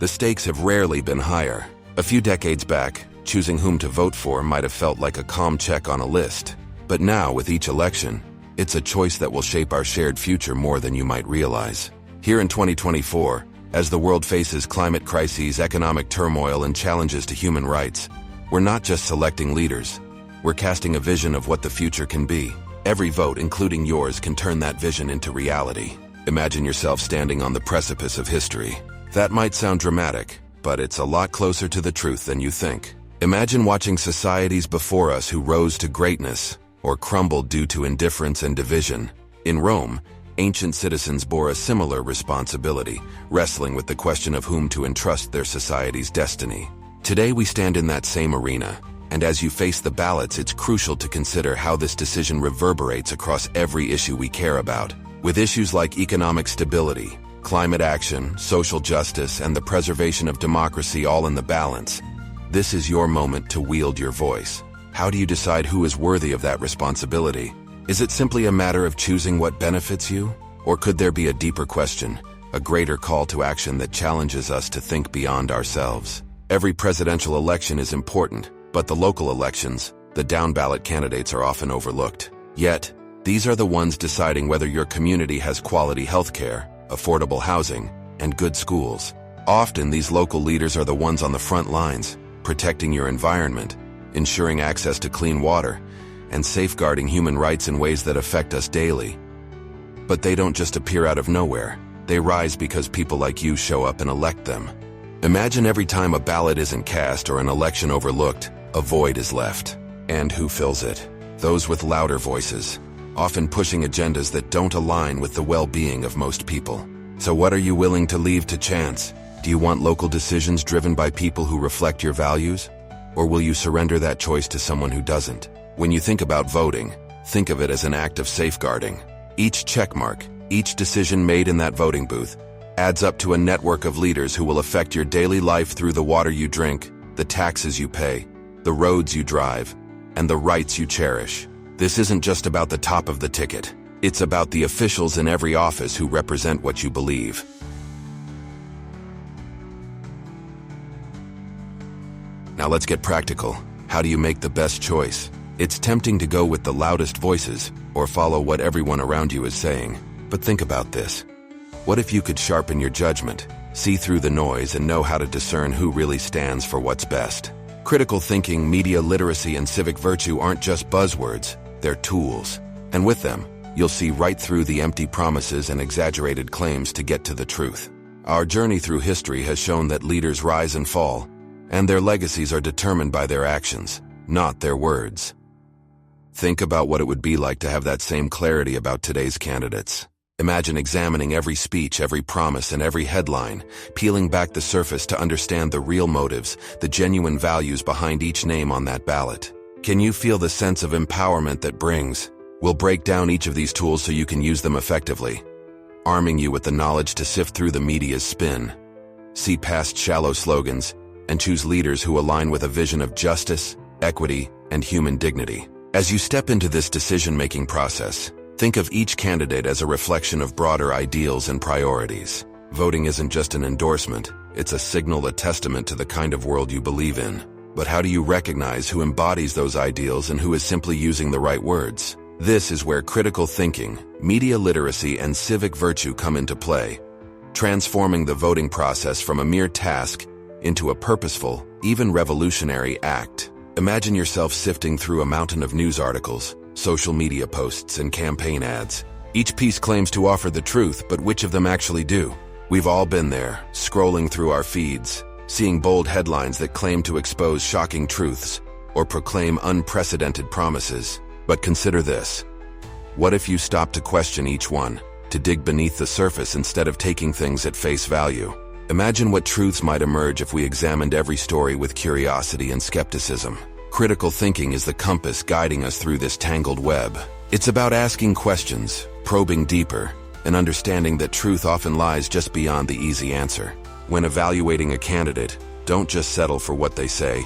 The stakes have rarely been higher. A few decades back, choosing whom to vote for might have felt like a calm check on a list. But now, with each election, it's a choice that will shape our shared future more than you might realize. Here in 2024, as the world faces climate crises, economic turmoil, and challenges to human rights, we're not just selecting leaders. We're casting a vision of what the future can be. Every vote, including yours, can turn that vision into reality. Imagine yourself standing on the precipice of history. That might sound dramatic, but it's a lot closer to the truth than you think. Imagine watching societies before us who rose to greatness or crumbled due to indifference and division. In Rome, ancient citizens bore a similar responsibility, wrestling with the question of whom to entrust their society's destiny. Today we stand in that same arena, and as you face the ballots, it's crucial to consider how this decision reverberates across every issue we care about. With issues like economic stability, climate action, social justice, and the preservation of democracy all in the balance, this is your moment to wield your voice. How do you decide who is worthy of that responsibility? Is it simply a matter of choosing what benefits you? Or could there be a deeper question, a greater call to action that challenges us to think beyond ourselves? Every presidential election is important, but the local elections, the down-ballot candidates, are often overlooked. Yet, these are the ones deciding whether your community has quality healthcare, affordable housing, and good schools. Often, these local leaders are the ones on the front lines, protecting your environment, ensuring access to clean water, and safeguarding human rights in ways that affect us daily. But they don't just appear out of nowhere. They rise because people like you show up and elect them. Imagine every time a ballot isn't cast or an election overlooked, a void is left. And who fills it? Those with louder voices, often pushing agendas that don't align with the well-being of most people. So what are you willing to leave to chance? Do you want local decisions driven by people who reflect your values? Or will you surrender that choice to someone who doesn't? When you think about voting, think of it as an act of safeguarding. Each checkmark, each decision made in that voting booth, adds up to a network of leaders who will affect your daily life through the water you drink, the taxes you pay, the roads you drive, and the rights you cherish. This isn't just about the top of the ticket. It's about the officials in every office who represent what you believe. Now let's get practical. How do you make the best choice? It's tempting to go with the loudest voices or follow what everyone around you is saying. But think about this. What if you could sharpen your judgment, see through the noise, and know how to discern who really stands for what's best? Critical thinking, media literacy, and civic virtue aren't just buzzwords, they're tools. And with them, you'll see right through the empty promises and exaggerated claims to get to the truth. Our journey through history has shown that leaders rise and fall, and their legacies are determined by their actions, not their words. Think about what it would be like to have that same clarity about today's candidates. Imagine examining every speech, every promise, and every headline, peeling back the surface to understand the real motives, the genuine values behind each name on that ballot. Can you feel the sense of empowerment that brings? We'll break down each of these tools so you can use them effectively, arming you with the knowledge to sift through the media's spin, see past shallow slogans, and choose leaders who align with a vision of justice, equity, and human dignity. As you step into this decision-making process, think of each candidate as a reflection of broader ideals and priorities. Voting isn't just an endorsement, it's a signal, a testament to the kind of world you believe in. But how do you recognize who embodies those ideals and who is simply using the right words? This is where critical thinking, media literacy, and civic virtue come into play, transforming the voting process from a mere task into a purposeful, even revolutionary act. Imagine yourself sifting through a mountain of news articles, social media posts, and campaign ads. Each piece claims to offer the truth, but which of them actually do? We've all been there, scrolling through our feeds, seeing bold headlines that claim to expose shocking truths or proclaim unprecedented promises. But consider this. What if you stopped to question each one, to dig beneath the surface instead of taking things at face value? Imagine what truths might emerge if we examined every story with curiosity and skepticism. Critical thinking is the compass guiding us through this tangled web. It's about asking questions, probing deeper, and understanding that truth often lies just beyond the easy answer. When evaluating a candidate, don't just settle for what they say.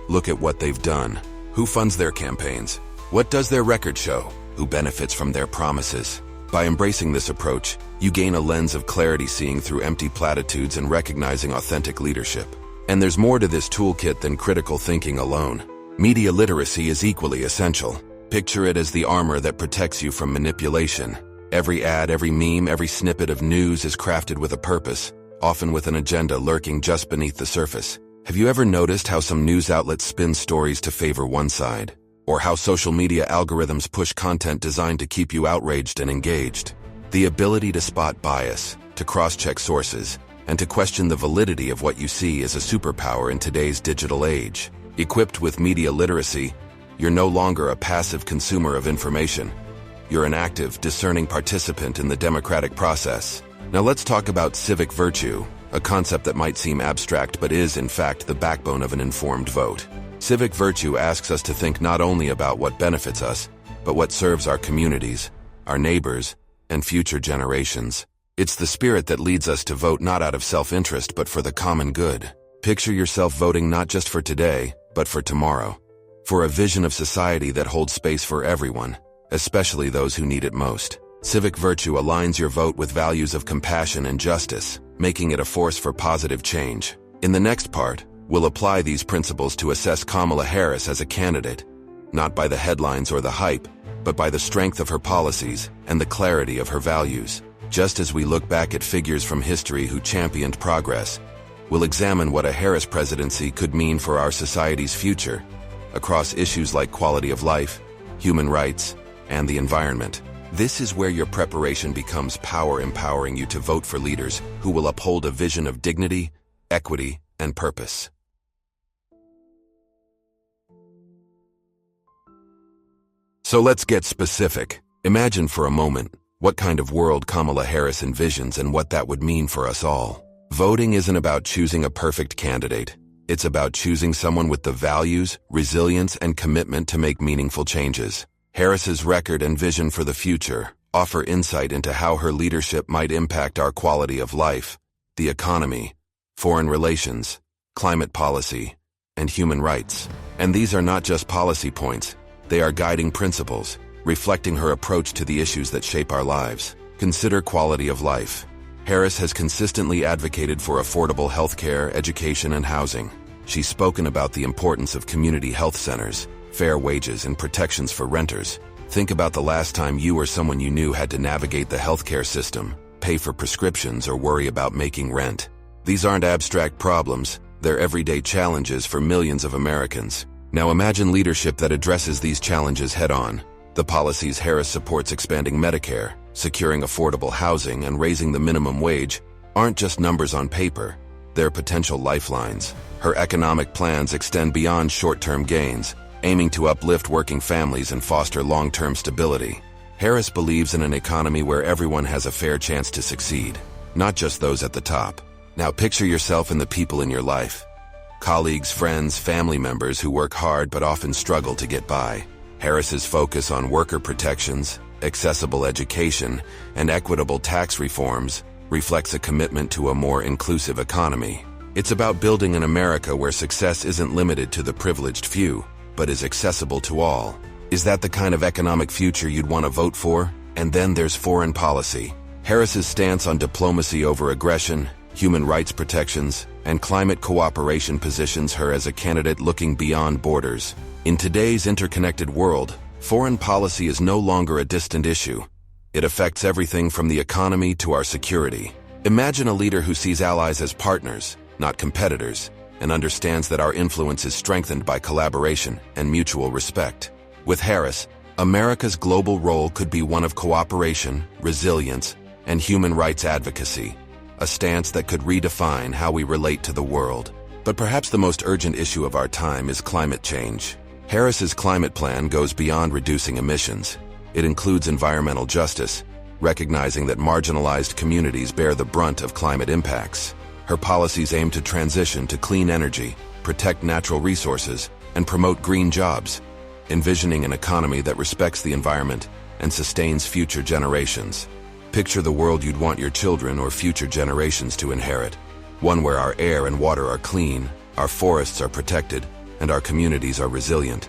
Look at what they've done. Who funds their campaigns? What does their record show? Who benefits from their promises? By embracing this approach, you gain a lens of clarity, seeing through empty platitudes and recognizing authentic leadership. And there's more to this toolkit than critical thinking alone. Media literacy is equally essential. Picture it as the armor that protects you from manipulation. Every ad, every meme, every snippet of news is crafted with a purpose, often with an agenda lurking just beneath the surface. Have you ever noticed how some news outlets spin stories to favor one side? Or how social media algorithms push content designed to keep you outraged and engaged? The ability to spot bias, to cross-check sources, and to question the validity of what you see is a superpower in today's digital age. Equipped with media literacy, you're no longer a passive consumer of information. You're an active, discerning participant in the democratic process. Now let's talk about civic virtue, a concept that might seem abstract but is, in fact, the backbone of an informed vote. Civic virtue asks us to think not only about what benefits us, but what serves our communities, our neighbors, and future generations. It's the spirit that leads us to vote not out of self-interest but for the common good. Picture yourself voting not just for today, but for tomorrow. For a vision of society that holds space for everyone, especially those who need it most. Civic virtue aligns your vote with values of compassion and justice, making it a force for positive change. In the next part, we'll apply these principles to assess Kamala Harris as a candidate, not by the headlines or the hype, but by the strength of her policies and the clarity of her values. Just as we look back at figures from history who championed progress, we'll examine what a Harris presidency could mean for our society's future, across issues like quality of life, human rights, and the environment. This is where your preparation becomes power, empowering you to vote for leaders who will uphold a vision of dignity, equity, and purpose. So let's get specific. Imagine for a moment what kind of world Kamala Harris envisions and what that would mean for us all. Voting isn't about choosing a perfect candidate. It's about choosing someone with the values, resilience, and commitment to make meaningful changes. Harris's record and vision for the future offer insight into how her leadership might impact our quality of life, the economy, foreign relations, climate policy, and human rights. And these are not just policy points, they are guiding principles, reflecting her approach to the issues that shape our lives. Consider quality of life. Harris has consistently advocated for affordable healthcare, education, and housing. She's spoken about the importance of community health centers, fair wages, and protections for renters. Think about the last time you or someone you knew had to navigate the healthcare system, pay for prescriptions, or worry about making rent. These aren't abstract problems, they're everyday challenges for millions of Americans. Now imagine leadership that addresses these challenges head-on. The policies Harris supports, expanding Medicare, securing affordable housing, and raising the minimum wage, aren't just numbers on paper, they're potential lifelines. Her economic plans extend beyond short-term gains, aiming to uplift working families and foster long-term stability. Harris believes in an economy where everyone has a fair chance to succeed, not just those at the top. Now picture yourself in the people in your life. Colleagues, friends, family members who work hard but often struggle to get by. Harris's focus on worker protections, accessible education, and equitable tax reforms reflects a commitment to a more inclusive economy. It's about building an America where success isn't limited to the privileged few, but is accessible to all. Is that the kind of economic future you'd want to vote for? And then there's foreign policy. Harris's stance on diplomacy over aggression, human rights protections, and climate cooperation positions her as a candidate looking beyond borders. In today's interconnected world, foreign policy is no longer a distant issue. It affects everything from the economy to our security. Imagine a leader who sees allies as partners, not competitors, and understands that our influence is strengthened by collaboration and mutual respect. With Harris, America's global role could be one of cooperation, resilience, and human rights advocacy, a stance that could redefine how we relate to the world. But perhaps the most urgent issue of our time is climate change. Harris's climate plan goes beyond reducing emissions. It includes environmental justice, recognizing that marginalized communities bear the brunt of climate impacts. Her policies aim to transition to clean energy, protect natural resources, and promote green jobs, envisioning an economy that respects the environment and sustains future generations. Picture the world you'd want your children or future generations to inherit. One where our air and water are clean, our forests are protected, and our communities are resilient.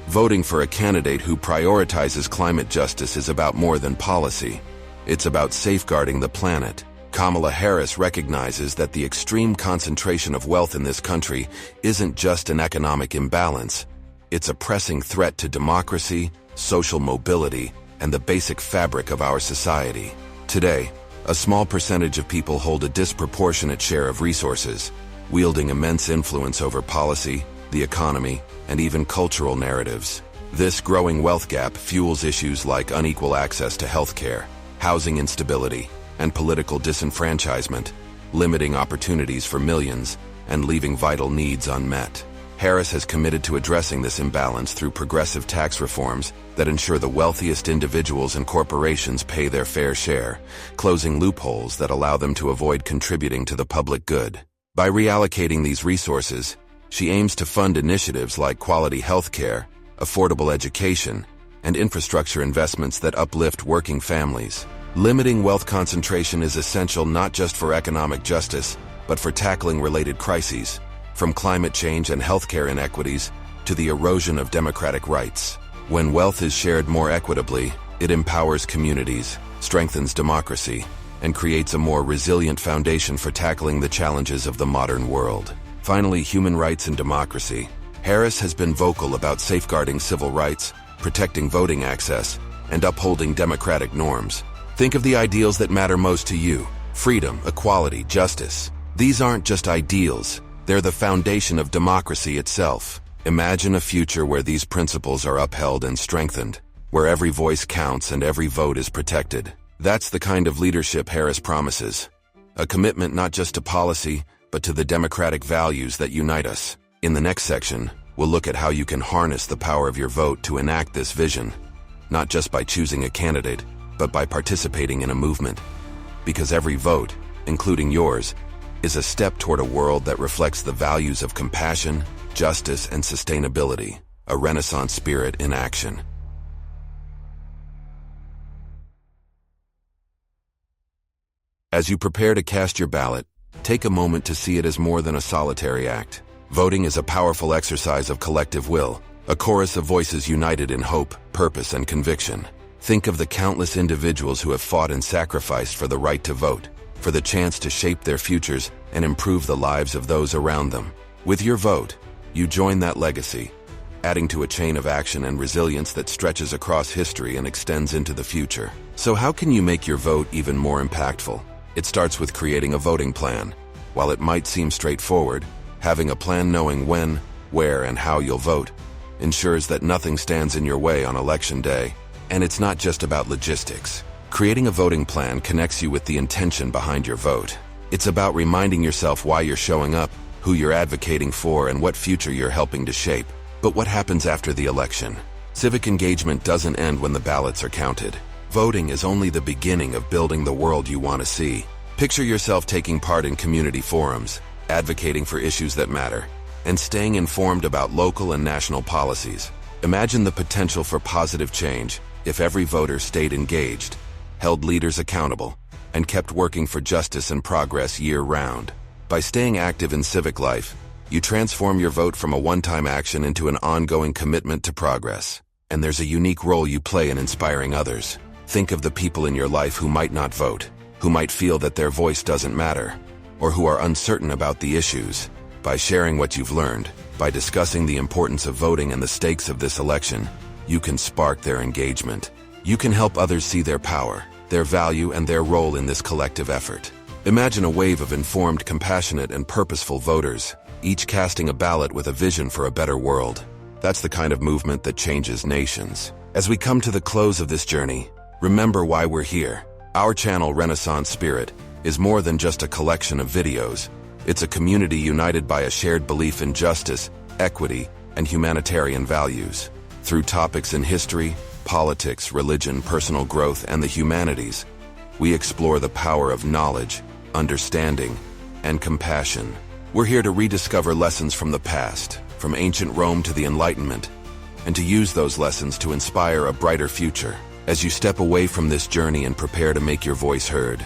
Voting for a candidate who prioritizes climate justice is about more than policy. It's about safeguarding the planet. Kamala Harris recognizes that the extreme concentration of wealth in this country isn't just an economic imbalance. It's a pressing threat to democracy, social mobility, and the basic fabric of our society. Today, a small percentage of people hold a disproportionate share of resources, wielding immense influence over policy, the economy, and even cultural narratives. This growing wealth gap fuels issues like unequal access to healthcare, housing instability, and political disenfranchisement, limiting opportunities for millions and leaving vital needs unmet. Harris has committed to addressing this imbalance through progressive tax reforms that ensure the wealthiest individuals and corporations pay their fair share, closing loopholes that allow them to avoid contributing to the public good. By reallocating these resources, she aims to fund initiatives like quality healthcare, affordable education, and infrastructure investments that uplift working families. Limiting wealth concentration is essential not just for economic justice, but for tackling related crises, from climate change and healthcare inequities to the erosion of democratic rights. When wealth is shared more equitably, it empowers communities, strengthens democracy, and creates a more resilient foundation for tackling the challenges of the modern world. Finally, human rights and democracy. Harris has been vocal about safeguarding civil rights, protecting voting access, and upholding democratic norms. Think of the ideals that matter most to you: freedom, equality, justice. These aren't just ideals. They're the foundation of democracy itself. Imagine a future where these principles are upheld and strengthened, where every voice counts and every vote is protected. That's the kind of leadership Harris promises. A commitment not just to policy, but to the democratic values that unite us. In the next section, we'll look at how you can harness the power of your vote to enact this vision, not just by choosing a candidate, but by participating in a movement. Because every vote, including yours, is a step toward a world that reflects the values of compassion, justice, and sustainability, a Renaissance spirit in action. As you prepare to cast your ballot, take a moment to see it as more than a solitary act. Voting is a powerful exercise of collective will, a chorus of voices united in hope, purpose, and conviction. Think of the countless individuals who have fought and sacrificed for the right to vote, for the chance to shape their futures and improve the lives of those around them. With your vote, you join that legacy, adding to a chain of action and resilience that stretches across history and extends into the future. So how can you make your vote even more impactful? It starts with creating a voting plan. While it might seem straightforward, having a plan knowing when, where, and how you'll vote ensures that nothing stands in your way on election day. And it's not just about logistics. Creating a voting plan connects you with the intention behind your vote. It's about reminding yourself why you're showing up, who you're advocating for, and what future you're helping to shape. But what happens after the election? Civic engagement doesn't end when the ballots are counted. Voting is only the beginning of building the world you want to see. Picture yourself taking part in community forums, advocating for issues that matter, and staying informed about local and national policies. Imagine the potential for positive change if every voter stayed engaged, held leaders accountable, and kept working for justice and progress year-round. By staying active in civic life, you transform your vote from a one-time action into an ongoing commitment to progress. And there's a unique role you play in inspiring others. Think of the people in your life who might not vote, who might feel that their voice doesn't matter, or who are uncertain about the issues. By sharing what you've learned, by discussing the importance of voting and the stakes of this election, you can spark their engagement. You can help others see their power, their value, and their role in this collective effort. Imagine a wave of informed, compassionate, and purposeful voters, each casting a ballot with a vision for a better world. That's the kind of movement that changes nations. As we come to the close of this journey, remember why we're here. Our channel, Renaissance Spirit, is more than just a collection of videos. It's a community united by a shared belief in justice, equity, and humanitarian values. Through topics in history, politics, religion, personal growth, and the humanities, we explore the power of knowledge, understanding, and compassion. We're here to rediscover lessons from the past, from ancient Rome to the Enlightenment, and to use those lessons to inspire a brighter future. As you step away from this journey and prepare to make your voice heard,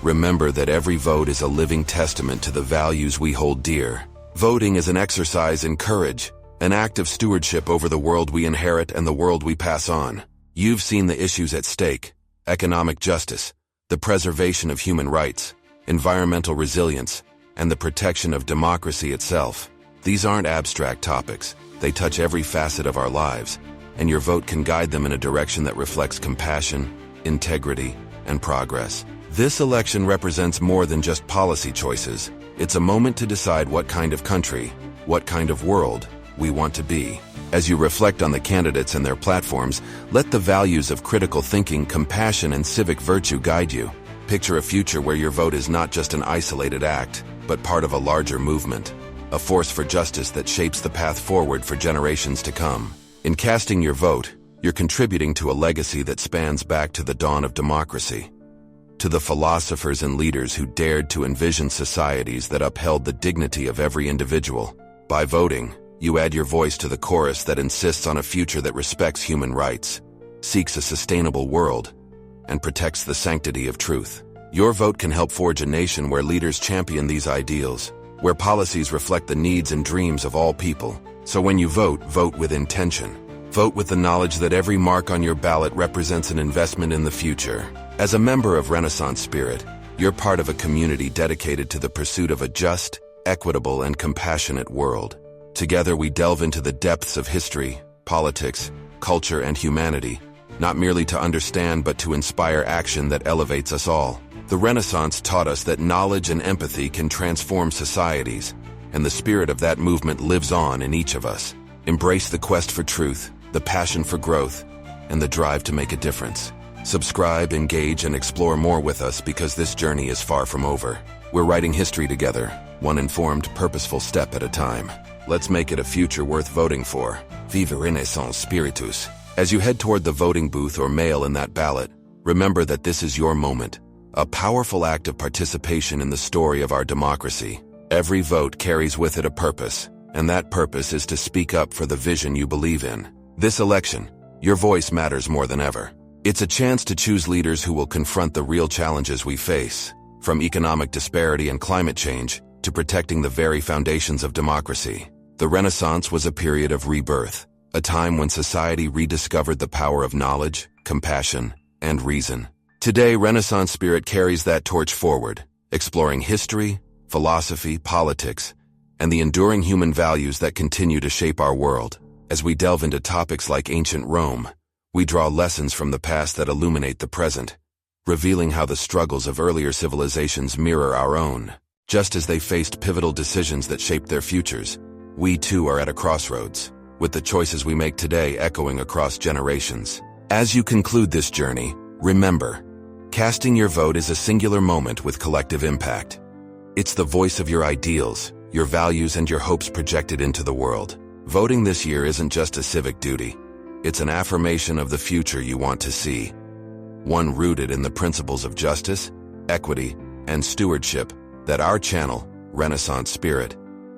remember that every vote is a living testament to the values we hold dear. Voting is an exercise in courage, an act of stewardship over the world we inherit and the world we pass on. You've seen the issues at stake: economic justice, the preservation of human rights, environmental resilience, and the protection of democracy itself. These aren't abstract topics. They touch every facet of our lives, and your vote can guide them in a direction that reflects compassion, integrity, and progress. This election represents more than just policy choices. It's a moment to decide what kind of country, what kind of world we want to be. As you reflect on the candidates and their platforms, let the values of critical thinking, compassion, and civic virtue guide you. Picture a future where your vote is not just an isolated act, but part of a larger movement, a force for justice that shapes the path forward for generations to come. In casting your vote, you're contributing to a legacy that spans back to the dawn of democracy, to the philosophers and leaders who dared to envision societies that upheld the dignity of every individual. By voting, you add your voice to the chorus that insists on a future that respects human rights, seeks a sustainable world, and protects the sanctity of truth. Your vote can help forge a nation where leaders champion these ideals, where policies reflect the needs and dreams of all people. So when you vote, vote with intention. Vote with the knowledge that every mark on your ballot represents an investment in the future. As a member of Renaissance Spirit, you're part of a community dedicated to the pursuit of a just, equitable, and compassionate world. Together we delve into the depths of history, politics, culture, and humanity, not merely to understand but to inspire action that elevates us all. The Renaissance taught us that knowledge and empathy can transform societies, and the spirit of that movement lives on in each of us. Embrace the quest for truth, the passion for growth, and the drive to make a difference. Subscribe, engage, and explore more with us, because this journey is far from over. We're writing history together, one informed, purposeful step at a time. Let's make it a future worth voting for. Vive Renaissance Spiritus. As you head toward the voting booth or mail in that ballot, remember that this is your moment, a powerful act of participation in the story of our democracy. Every vote carries with it a purpose, and that purpose is to speak up for the vision you believe in. This election, your voice matters more than ever. It's a chance to choose leaders who will confront the real challenges we face, from economic disparity and climate change to protecting the very foundations of democracy. The Renaissance was a period of rebirth, a time when society rediscovered the power of knowledge, compassion, and reason. Today, Renaissance Spirit carries that torch forward, exploring history, philosophy, politics, and the enduring human values that continue to shape our world. As we delve into topics like ancient Rome, we draw lessons from the past that illuminate the present, revealing how the struggles of earlier civilizations mirror our own. Just as they faced pivotal decisions that shaped their futures, we too are at a crossroads, with the choices we make today echoing across generations. As you conclude this journey, remember, casting your vote is a singular moment with collective impact. It's the voice of your ideals, your values, and your hopes projected into the world. Voting this year isn't just a civic duty. It's an affirmation of the future you want to see, one rooted in the principles of justice, equity, and stewardship that our channel, Renaissance Spirit,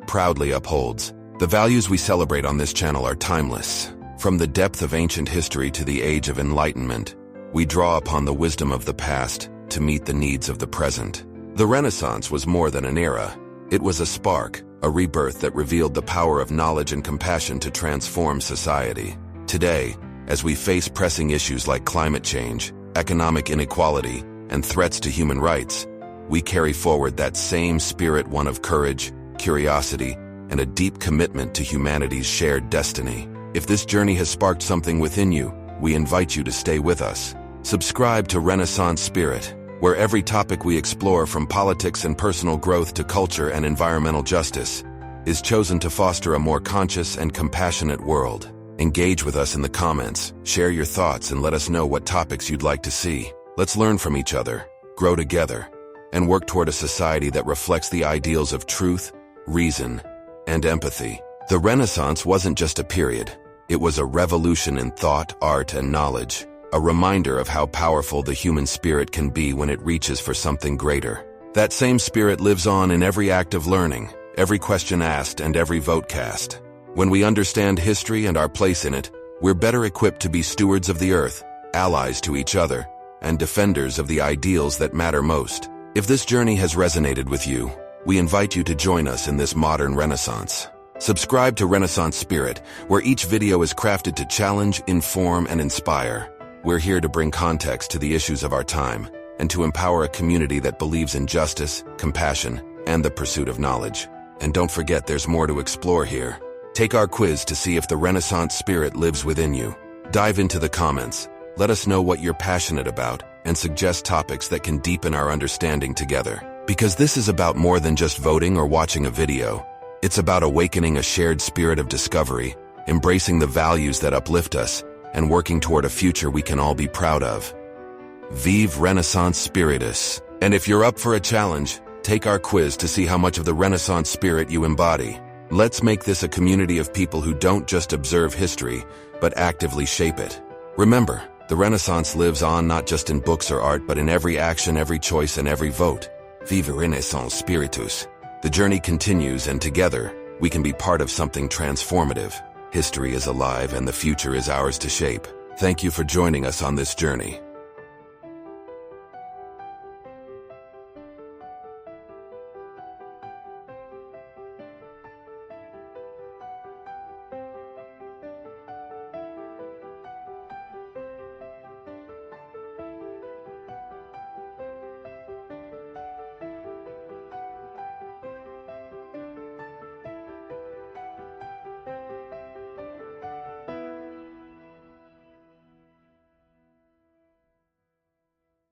proudly upholds. The values we celebrate on this channel are timeless. From the depth of ancient history to the age of enlightenment, we draw upon the wisdom of the past to meet the needs of the present. The Renaissance was more than an era. It was a spark, a rebirth that revealed the power of knowledge and compassion to transform society. Today, as we face pressing issues like climate change, economic inequality, and threats to human rights, we carry forward that same spirit, one of courage, curiosity, and a deep commitment to humanity's shared destiny. If this journey has sparked something within you, we invite you to stay with us. Subscribe to Renaissance Spirit, where every topic we explore, from politics and personal growth to culture and environmental justice, is chosen to foster a more conscious and compassionate world. Engage with us in the comments, share your thoughts, and let us know what topics you'd like to see. Let's learn from each other, grow together, and work toward a society that reflects the ideals of truth, reason, and empathy. The Renaissance wasn't just a period. It was a revolution in thought, art, and knowledge, a reminder of how powerful the human spirit can be when it reaches for something greater. That same spirit lives on in every act of learning, every question asked, and every vote cast. When we understand history and our place in it, we're better equipped to be stewards of the earth, allies to each other, and defenders of the ideals that matter most. If this journey has resonated with you, we invite you to join us in this modern renaissance. Subscribe to Renaissance Spirit, where each video is crafted to challenge, inform, and inspire. We're here to bring context to the issues of our time and to empower a community that believes in justice, compassion, and the pursuit of knowledge. And don't forget, there's more to explore here. Take our quiz to see if the Renaissance spirit lives within you. Dive into the comments. Let us know what you're passionate about and suggest topics that can deepen our understanding together. Because this is about more than just voting or watching a video. It's about awakening a shared spirit of discovery, embracing the values that uplift us, and working toward a future we can all be proud of. Vive Renaissance Spiritus. And if you're up for a challenge, take our quiz to see how much of the Renaissance spirit you embody. Let's make this a community of people who don't just observe history, but actively shape it. Remember, the Renaissance lives on not just in books or art, but in every action, every choice, and every vote. Vive Renaissance Spiritus. The journey continues, and together, we can be part of something transformative. History is alive, and the future is ours to shape. Thank you for joining us on this journey.